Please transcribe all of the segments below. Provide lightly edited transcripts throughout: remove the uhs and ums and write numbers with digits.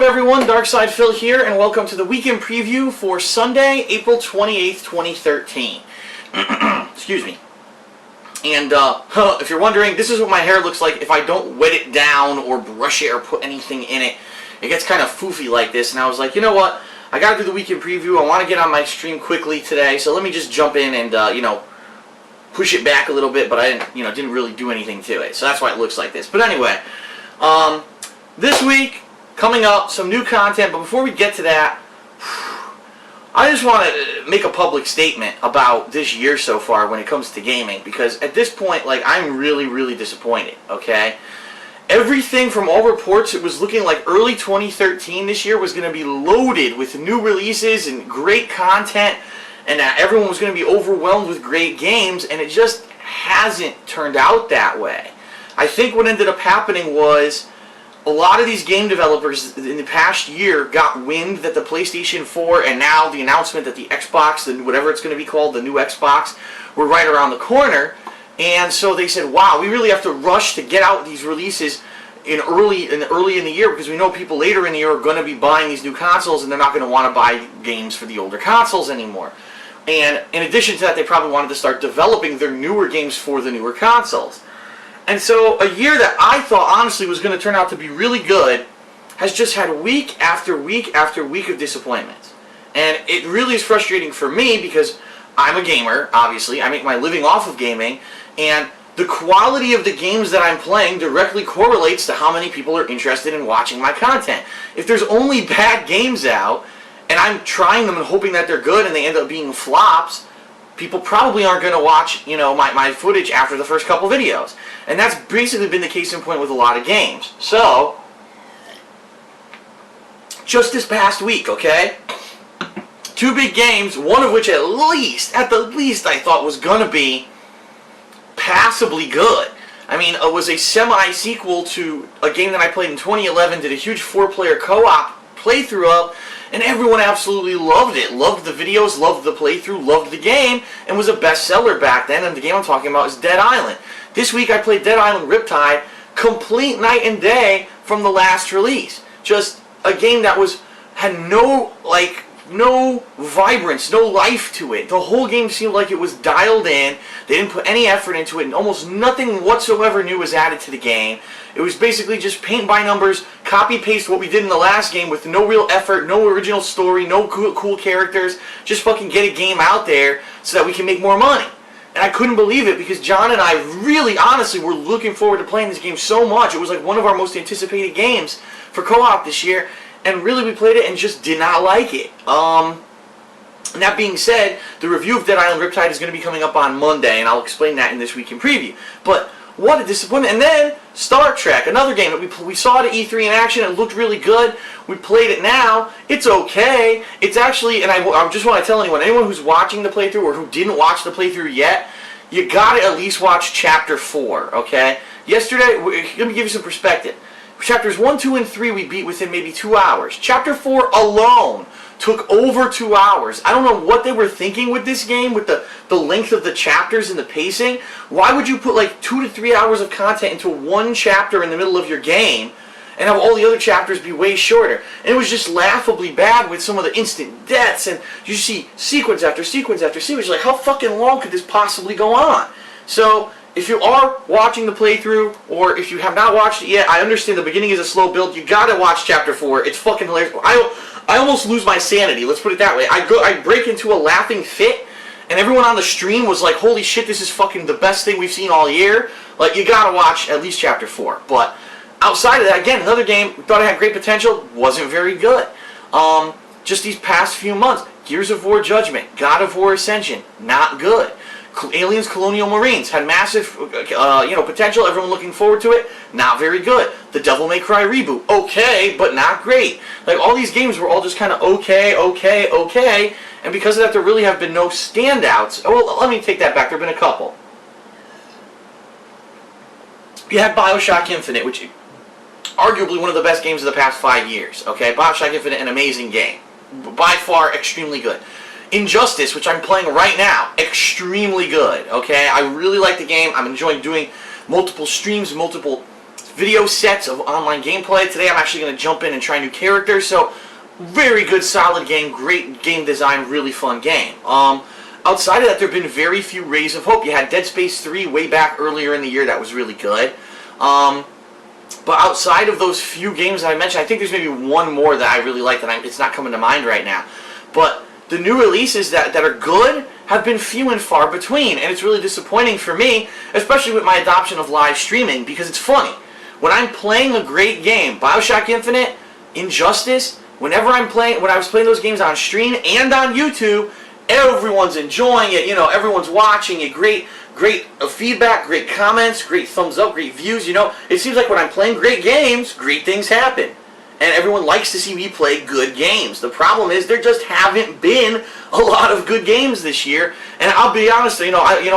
up, everyone? Darkside Phil here, and welcome to the weekend preview for Sunday, April 28th, 2013. Excuse me. And if you're wondering, this is what my hair looks like if I don't wet it down or brush it or put anything in it. It gets kind of foofy like this, and I was like, you know what? I gotta do the weekend preview. I want to get on my stream quickly today, so let me just jump in and push it back a little bit. But I didn't really do anything to it, so that's why it looks like this. But anyway, this week coming up, some new content. But before we get to that, I just want to make a public statement about this year so far when it comes to gaming, because at this point, like, I'm really disappointed. Okay. Everything from all reports, it was looking like early 2013 this year was going to be loaded with new releases and great content, and that everyone was going to be overwhelmed with great games, and it just hasn't turned out that way. I think what ended up happening was a lot of these game developers in the past year got wind that the PlayStation 4 and now the announcement that the Xbox, whatever it's going to be called, the new Xbox, were right around the corner. And so they said, wow, we really have to rush to get out these releases early in the year, because we know people later in the year are going to be buying these new consoles and they're not going to want to buy games for the older consoles anymore. And in addition to that, they probably wanted to start developing their newer games for the newer consoles. And so a year that I thought honestly was going to turn out to be really good has just had week after week after week of disappointments. And it really is frustrating for me because I'm a gamer, obviously. I make my living off of gaming, and the quality of the games that I'm playing directly correlates to how many people are interested in watching my content. If there's only bad games out, and I'm trying them and hoping that they're good and they end up being flops, people probably aren't going to watch, my footage after the first couple videos. And that's basically been the case in point with a lot of games. So, just this past week, okay? Two big games, one of which at the least, I thought was going to be passably good. I mean, it was a semi-sequel to a game that I played in 2011, did a huge 4-player co-op playthrough of, and everyone absolutely loved it. Loved the videos, loved the playthrough, loved the game, and was a bestseller back then, and the game I'm talking about is Dead Island. This week I played Dead Island Riptide, complete night and day from the last release. Just a game that had no vibrance, no life to it. The whole game seemed like it was dialed in. They didn't put any effort into it, and almost nothing whatsoever new was added to the game. It was basically just paint by numbers, copy-paste what we did in the last game with no real effort, no original story, no cool characters. Just fucking get a game out there so that we can make more money. And I couldn't believe it, because John and I really, honestly, were looking forward to playing this game so much. It was like one of our most anticipated games for co-op this year. And really, we played it and just did not like it. And that being said, the review of Dead Island Riptide is going to be coming up on Monday, and I'll explain that in this week in preview. But what a disappointment. And then Star Trek, another game that we saw at E3 in action. It looked really good. We played it now. It's okay. It's actually, and I just want to tell anyone who's watching the playthrough or who didn't watch the playthrough yet, you got to at least watch Chapter 4, okay? Yesterday, let me give you some perspective. Chapters 1, 2, and 3 we beat within maybe 2 hours. Chapter 4 alone took over 2 hours. I don't know what they were thinking with this game, with the length of the chapters and the pacing. Why would you put like 2 to 3 hours of content into one chapter in the middle of your game and have all the other chapters be way shorter? And it was just laughably bad with some of the instant deaths, and you see sequence after sequence after sequence. You're like, how fucking long could this possibly go on? So, if you are watching the playthrough, or if you have not watched it yet, I understand the beginning is a slow build. You gotta watch Chapter 4. It's fucking hilarious. I almost lose my sanity, let's put it that way. I break into a laughing fit, and everyone on the stream was like, holy shit, this is fucking the best thing we've seen all year. Like, you gotta watch at least Chapter 4. But outside of that, again, another game, thought it had great potential, wasn't very good. Just these past few months, Gears of War Judgment, God of War Ascension, not good. Aliens Colonial Marines had massive potential, everyone looking forward to it, not very good. The Devil May Cry reboot, okay, but not great. Like, all these games were all just kind of okay, and because of that there really have been no standouts. Oh, well, let me take that back, there have been a couple. You had Bioshock Infinite, which arguably one of the best games of the past 5 years, okay? Bioshock Infinite, an amazing game. By far, extremely good. Injustice, which I'm playing right now, extremely good, okay? I really like the game. I'm enjoying doing multiple streams, multiple video sets of online gameplay. Today I'm actually going to jump in and try new characters. So very good, solid game, great game design, really fun game. Outside of that, there have been very few rays of hope. You had Dead Space 3 way back earlier in the year. That was really good. But outside of those few games that I mentioned, I think there's maybe one more that I really like that it's not coming to mind right now. But the new releases that are good have been few and far between. And it's really disappointing for me, especially with my adoption of live streaming, because it's funny. When I'm playing a great game, BioShock Infinite, Injustice, when I was playing those games on stream and on YouTube, everyone's enjoying it, everyone's watching it, great feedback, great comments, great thumbs up, great views, It seems like when I'm playing great games, great things happen. And everyone likes to see me play good games. The problem is there just haven't been a lot of good games this year. And I'll be honest, I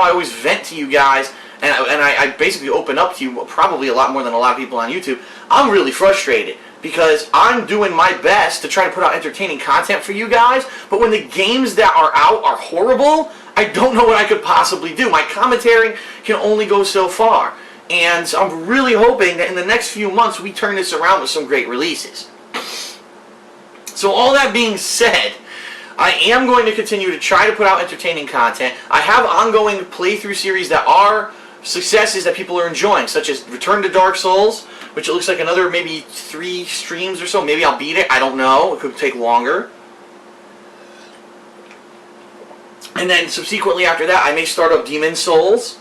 always vent to you guys, and I basically open up to you probably a lot more than a lot of people on YouTube. I'm really frustrated, because I'm doing my best to try to put out entertaining content for you guys, but when the games that are out are horrible, I don't know what I could possibly do. My commentary can only go so far. And I'm really hoping that in the next few months we turn this around with some great releases. So all that being said, I am going to continue to try to put out entertaining content. I have ongoing playthrough series that are successes that people are enjoying, such as Return to Dark Souls, which it looks like another maybe 3 streams or so. Maybe I'll beat it. I don't know. It could take longer. And then subsequently after that, I may start up Demon Souls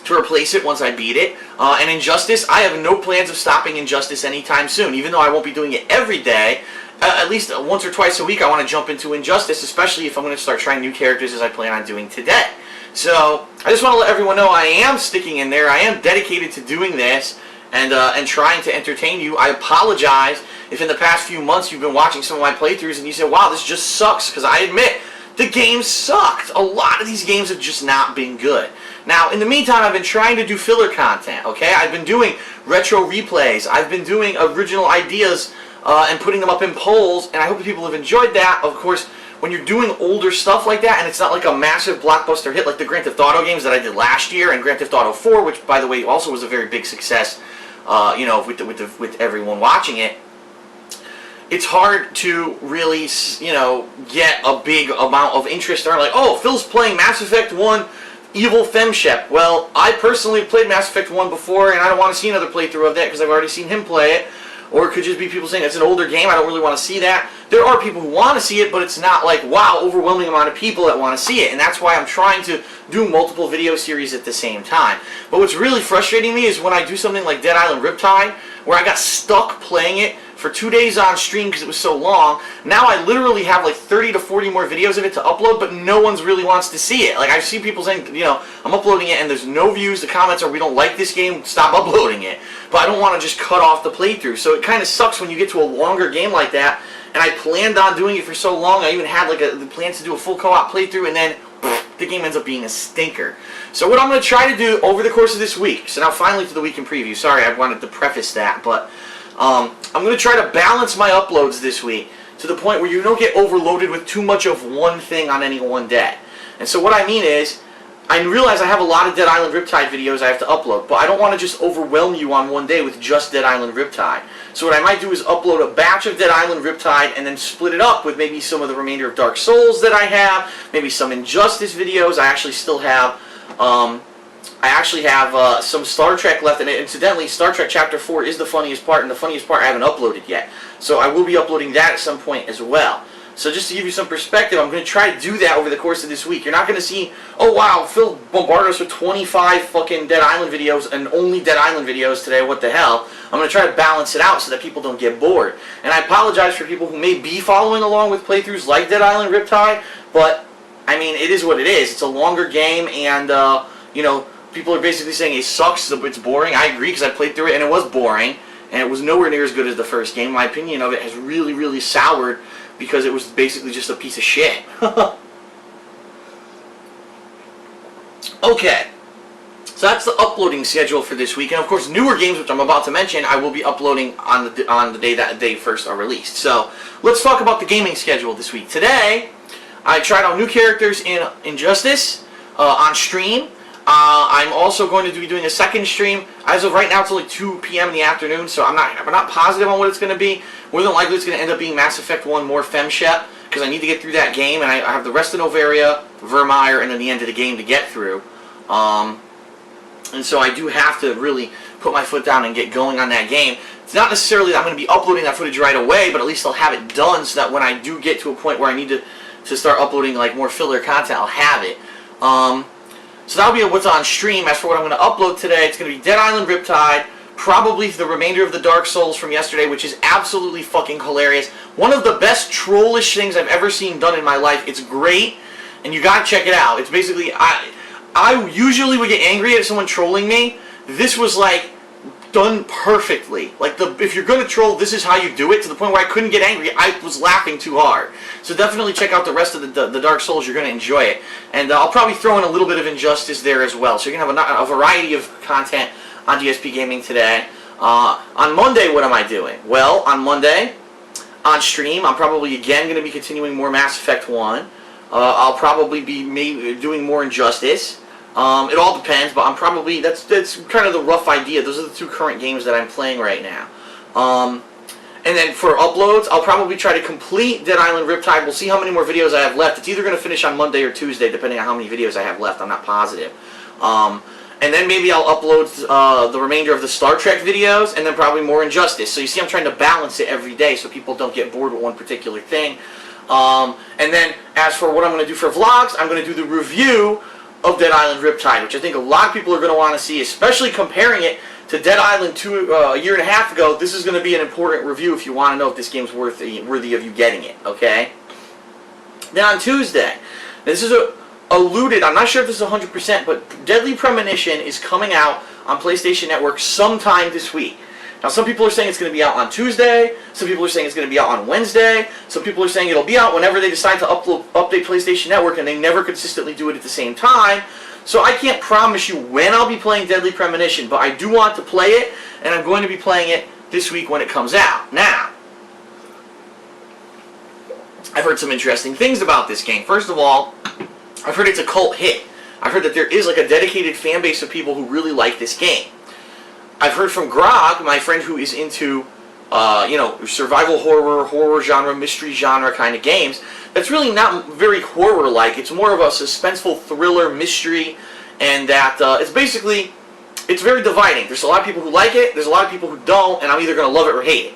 to replace it once I beat it. And Injustice, I have no plans of stopping Injustice anytime soon. Even though I won't be doing it every day, at least once or twice a week I want to jump into Injustice, especially if I'm going to start trying new characters as I plan on doing today. So I just want to let everyone know I am sticking in there. I am dedicated to doing this and trying to entertain you. I apologize if in the past few months you've been watching some of my playthroughs and you said, wow, this just sucks, because I admit the game sucked. A lot of these games have just not been good. Now, in the meantime, I've been trying to do filler content, okay? I've been doing retro replays. I've been doing original ideas and putting them up in polls, and I hope that people have enjoyed that. Of course, when you're doing older stuff like that, and it's not like a massive blockbuster hit like the Grand Theft Auto games that I did last year, and Grand Theft Auto 4, which, by the way, also was a very big success, with everyone watching it, it's hard to really, get a big amount of interest. They're like, oh, Phil's playing Mass Effect 1 Evil Femshep. Well, I personally played Mass Effect 1 before, and I don't want to see another playthrough of that because I've already seen him play it. Or it could just be people saying it's an older game, I don't really want to see that. There are people who want to see it, but it's not like, wow, overwhelming amount of people that want to see it. And that's why I'm trying to do multiple video series at the same time. But what's really frustrating me is when I do something like Dead Island Riptide, where I got stuck playing it for 2 days on stream because it was so long. Now I literally have like 30 to 40 more videos of it to upload, but no one's really wants to see it. Like, I've seen people saying, I'm uploading it and there's no views. The comments are, we don't like this game, stop uploading it. But I don't want to just cut off the playthrough. So it kind of sucks when you get to a longer game like that. And I planned on doing it for so long. I even had the plans to do a full co-op playthrough, and then the game ends up being a stinker. So what I'm going to try to do over the course of this week, so now finally to the week in preview. Sorry, I wanted to preface that, but I'm going to try to balance my uploads this week to the point where you don't get overloaded with too much of one thing on any one day. And so what I mean is, I realize I have a lot of Dead Island Riptide videos I have to upload, but I don't want to just overwhelm you on one day with just Dead Island Riptide. So what I might do is upload a batch of Dead Island Riptide and then split it up with maybe some of the remainder of Dark Souls that I have, maybe some Injustice videos. I actually still have, some Star Trek left, and incidentally, Star Trek Chapter 4 is the funniest part, and the funniest part I haven't uploaded yet. So I will be uploading that at some point as well. So just to give you some perspective, I'm going to try to do that over the course of this week. You're not going to see, oh wow, Phil bombarded us with 25 fucking Dead Island videos and only Dead Island videos today, what the hell. I'm going to try to balance it out so that people don't get bored. And I apologize for people who may be following along with playthroughs like Dead Island Riptide, but, I mean, it is what it is. It's a longer game, and, people are basically saying it sucks, it's boring. I agree, because I played through it, and it was boring, and it was nowhere near as good as the first game. My opinion of it has really, really soured, because it was basically just a piece of shit. Okay, so that's the uploading schedule for this week, and of course newer games, which I'm about to mention, I will be uploading on the day that they first are released. So let's talk about the gaming schedule this week. Today, I tried out new characters in Injustice on stream. I'm also going to be doing a second stream. As of right now, it's only 2 p.m. in the afternoon, so I'm not positive on what it's going to be. More than likely, it's going to end up being Mass Effect 1 more FemShep, because I need to get through that game, and I have the rest of Novaria, Vermeer, and then the end of the game to get through. And so I do have to really put my foot down and get going on that game. It's not necessarily that I'm going to be uploading that footage right away, but at least I'll have it done so that when I do get to a point where I need to start uploading like more filler content, I'll have it. So that'll be what's on stream. As for what I'm going to upload today, it's going to be Dead Island Riptide, probably the remainder of the Dark Souls from yesterday, which is absolutely fucking hilarious. One of the best trollish things I've ever seen done in my life. It's great, and you gotta check it out. It's basically, I usually would get angry at someone trolling me. This was like done perfectly. Like, if you're gonna troll, this is how you do it, to the point where I couldn't get angry. I was laughing too hard. So definitely check out the rest of the Dark Souls. You're gonna enjoy it. And I'll probably throw in a little bit of Injustice there as well. So you're gonna have a variety of content on DSP Gaming today. On Monday, what am I doing? Well, on Monday, on stream, I'm probably again going to be continuing more Mass Effect 1. I'll probably be doing more Injustice. It all depends, but I'm probably, that's kind of the rough idea. Those are the two current games that I'm playing right now. And then for uploads, I'll probably try to complete Dead Island Riptide. We'll see how many more videos I have left. It's either going to finish on Monday or Tuesday, depending on how many videos I have left. I'm not positive. And then maybe I'll upload the remainder of the Star Trek videos, and then probably more Injustice. So you see, I'm trying to balance it every day so people don't get bored with one particular thing. And then as for what I'm going to do for vlogs, I'm going to do the review of Dead Island Riptide, which I think a lot of people are going to want to see, especially comparing it to Dead Island a year and a half ago. This is going to be an important review if you want to know if this game's worthy of you getting it, okay? Then on Tuesday, this is alluded, I'm not sure if this is 100%, but Deadly Premonition is coming out on PlayStation Network sometime this week. Now, some people are saying it's going to be out on Tuesday, some people are saying it's going to be out on Wednesday, some people are saying it'll be out whenever they decide to update PlayStation Network, and they never consistently do it at the same time. So I can't promise you when I'll be playing Deadly Premonition, but I do want to play it, and I'm going to be playing it this week when it comes out. Now, I've heard some interesting things about this game. First of all, I've heard it's a cult hit. I've heard that there is like a dedicated fan base of people who really like this game. I've heard from Grog, my friend who is into, survival horror genre, mystery genre kind of games. That's really not very horror-like. It's more of a suspenseful thriller mystery, and that it's very dividing. There's a lot of people who like it, there's a lot of people who don't, and I'm either going to love it or hate it.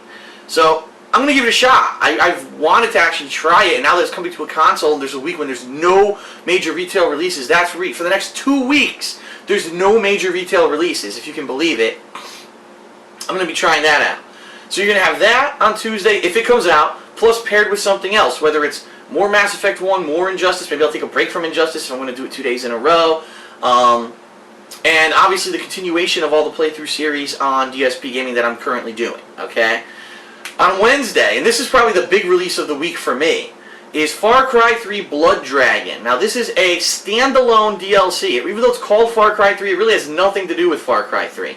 So I'm going to give it a shot. I've wanted to actually try it, and now that it's coming to a console, and there's a week when there's no major retail releases, that's for the next 2 weeks, there's no major retail releases, if you can believe it. I'm going to be trying that out. So you're going to have that on Tuesday, if it comes out, plus paired with something else, whether it's more Mass Effect 1, more Injustice, maybe I'll take a break from Injustice if I'm going to do it 2 days in a row, and obviously the continuation of all the playthrough series on DSP Gaming that I'm currently doing, okay? On Wednesday, and this is probably the big release of the week for me, is Far Cry 3 Blood Dragon. Now this is a standalone DLC. Even though it's called Far Cry 3, it really has nothing to do with Far Cry 3.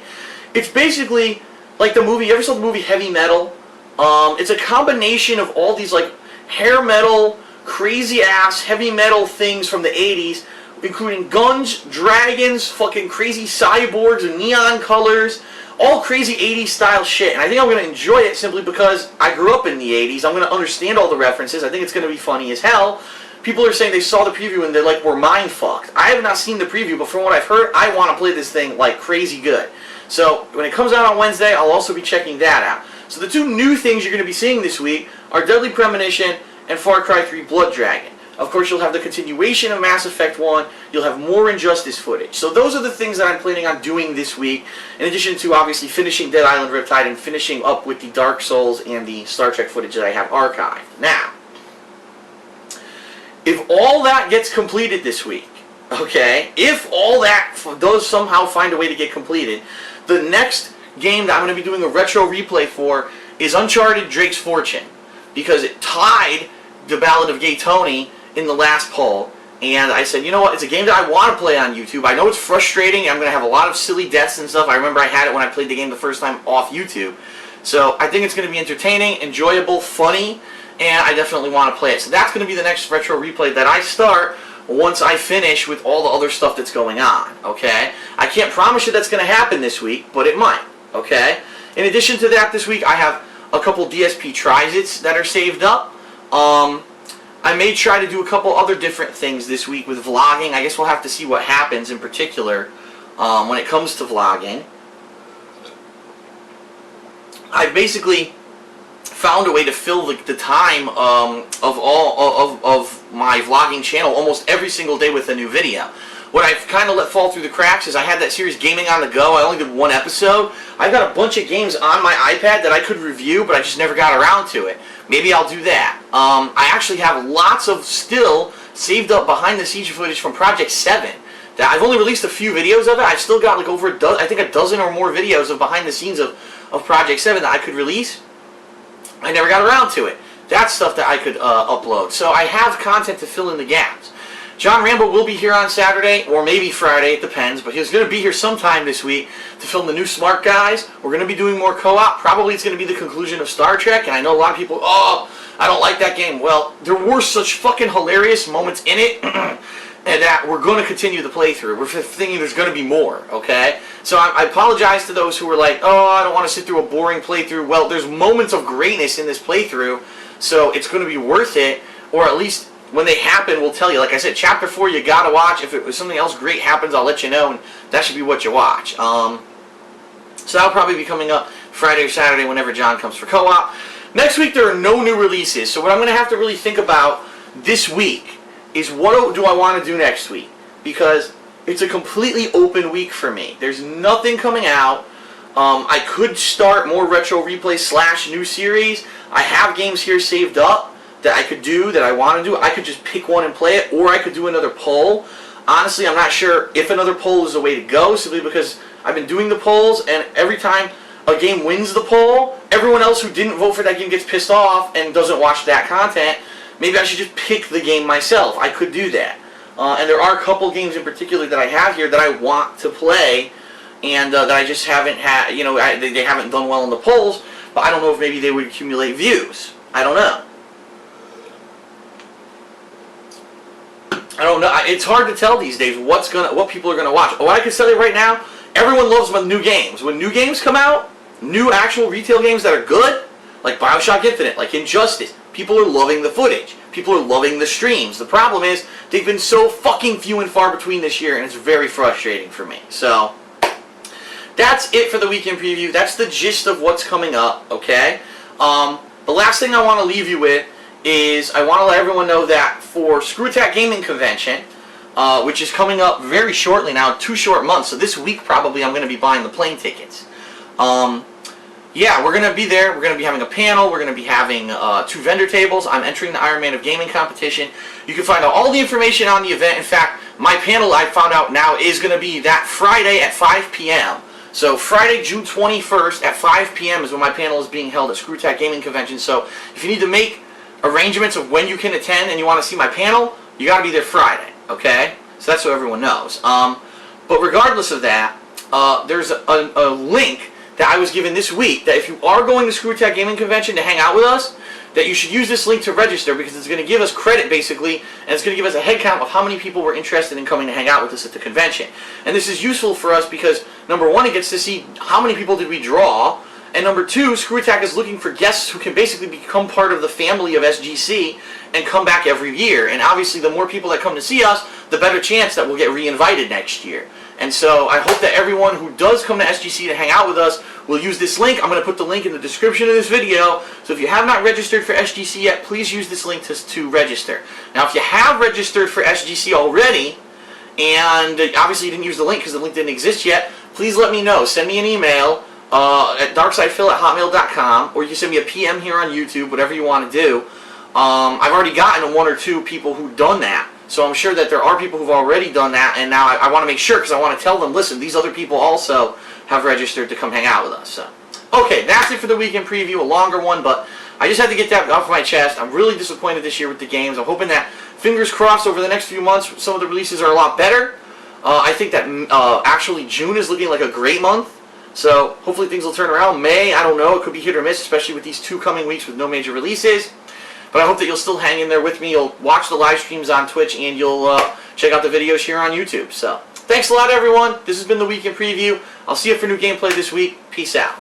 It's basically like the movie, you ever saw the movie Heavy Metal? It's a combination of all these like hair metal, crazy ass heavy metal things from the 80s, including guns, dragons, fucking crazy cyborgs and neon colors, all crazy 80s style shit. And I think I'm going to enjoy it simply because I grew up in the 80s. I'm going to understand all the references. I think it's going to be funny as hell. People are saying they saw the preview and they're like, we're mind fucked. I have not seen the preview, but from what I've heard, I want to play this thing like crazy good. So when it comes out on Wednesday, I'll also be checking that out. So the 2 new things you're going to be seeing this week are Deadly Premonition and Far Cry 3 Blood Dragon. Of course, you'll have the continuation of Mass Effect 1. You'll have more Injustice footage. So those are the things that I'm planning on doing this week, in addition to obviously finishing Dead Island Riptide and finishing up with the Dark Souls and the Star Trek footage that I have archived. Now, if all that gets completed this week, okay, if all that does somehow find a way to get completed, the next game that I'm going to be doing a retro replay for is Uncharted Drake's Fortune, because it tied the Ballad of Gay Tony in the last poll, and I said, you know what, it's a game that I want to play on YouTube. I know it's frustrating, I'm going to have a lot of silly deaths and stuff. I remember I had it when I played the game the first time off YouTube. So I think it's going to be entertaining, enjoyable, funny, and I definitely want to play it. So that's going to be the next retro replay that I start once I finish with all the other stuff that's going on, okay? I can't promise you that's going to happen this week, but it might, okay? In addition to that, this week I have a couple DSP Trizits that are saved up. I may try to do a couple other different things this week with vlogging. I guess we'll have to see what happens in particular when it comes to vlogging. I've basically found a way to fill the time of my vlogging channel almost every single day with a new video. What I've kind of let fall through the cracks is I had that series Gaming on the Go. I only did one episode. I've got a bunch of games on my iPad that I could review, but I just never got around to it. Maybe I'll do that. I actually have lots of still saved up behind the scenes footage from Project 7. That I've only released a few videos of it. I've still got like over a dozen, I think a dozen or more videos of behind the scenes of Project 7 that I could release. I never got around to it. That's stuff that I could upload. So I have content to fill in the gaps. John Rambo will be here on Saturday, or maybe Friday, it depends, but he's going to be here sometime this week to film the new Smart Guys. We're going to be doing more co-op. Probably it's going to be the conclusion of Star Trek, and I know a lot of people, oh, I don't like that game. Well, there were such fucking hilarious moments in it, and that we're going to continue the playthrough. We're thinking there's going to be more, okay? So I apologize to those who were like, oh, I don't want to sit through a boring playthrough. Well, there's moments of greatness in this playthrough, so it's going to be worth it, or at least when they happen, we'll tell you. Like I said, Chapter 4 you got to watch. If it was something else great happens, I'll let you know, and that should be what you watch. So that'll probably be coming up Friday or Saturday whenever John comes for co-op. Next week, there are no new releases, so what I'm going to have to really think about this week is what do I want to do next week, because it's a completely open week for me. There's nothing coming out. I could start more retro replay / new series. I have games here saved up that I could do, that I want to do. I could just pick one and play it, or I could do another poll. Honestly, I'm not sure if another poll is the way to go, simply because I've been doing the polls, and every time a game wins the poll, everyone else who didn't vote for that game gets pissed off and doesn't watch that content. Maybe I should just pick the game myself. I could do that. And there are a couple games in particular that I have here that I want to play, and that I just haven't had, you know, they haven't done well in the polls, but I don't know if maybe they would accumulate views. I don't know. I don't know. It's hard to tell these days what people are gonna watch. What I can tell you right now, everyone loves new games. When new games come out, new actual retail games that are good, like BioShock Infinite, like Injustice, people are loving the footage. People are loving the streams. The problem is they've been so fucking few and far between this year, and it's very frustrating for me. So that's it for the weekend preview. That's the gist of what's coming up. Okay. The last thing I want to leave you with is I want to let everyone know that for Screw Attack Gaming Convention, which is coming up very shortly now, 2 short months, so this week probably I'm going to be buying the plane tickets. Yeah, we're going to be there. We're going to be having a panel. We're going to be having 2 vendor tables. I'm entering the Iron Man of Gaming competition. You can find out all the information on the event. In fact, my panel, I found out now, is going to be that Friday at 5 p.m. So Friday, June 21st at 5 p.m. is when my panel is being held at Screw Attack Gaming Convention. So if you need to make arrangements of when you can attend and you want to see my panel, you got to be there Friday, okay? So that's so everyone knows. But regardless of that, there's a link that I was given this week that if you are going to Screw Attack Gaming Convention to hang out with us, that you should use this link to register, because it's going to give us credit basically, and it's going to give us a head count of how many people were interested in coming to hang out with us at the convention. And this is useful for us because, number one, it gets to see how many people did we draw, and number two, Screw Attack is looking for guests who can basically become part of the family of SGC and come back every year. And obviously the more people that come to see us, the better chance that we'll get re-invited next year. And so I hope that everyone who does come to SGC to hang out with us will use this link. I'm going to put the link in the description of this video. So if you have not registered for SGC yet, please use this link to register. Now if you have registered for SGC already, and obviously you didn't use the link because the link didn't exist yet, please let me know. Send me an email at darksidephil@hotmail.com, or you can send me a PM here on YouTube, whatever you want to do. I've already gotten 1 or 2 people who've done that, so I'm sure that there are people who've already done that, and now I want to make sure, because I want to tell them, listen, these other people also have registered to come hang out with us. So, okay, that's it for the weekend preview, a longer one, but I just had to get that off my chest. I'm really disappointed this year with the games. I'm hoping that, fingers crossed, over the next few months, some of the releases are a lot better. I think that actually June is looking like a great month. So hopefully things will turn around. May, I don't know, it could be hit or miss, especially with these 2 coming weeks with no major releases. But I hope that you'll still hang in there with me. You'll watch the live streams on Twitch, and you'll check out the videos here on YouTube. So, thanks a lot, everyone. This has been the Weekend Preview. I'll see you for new gameplay this week. Peace out.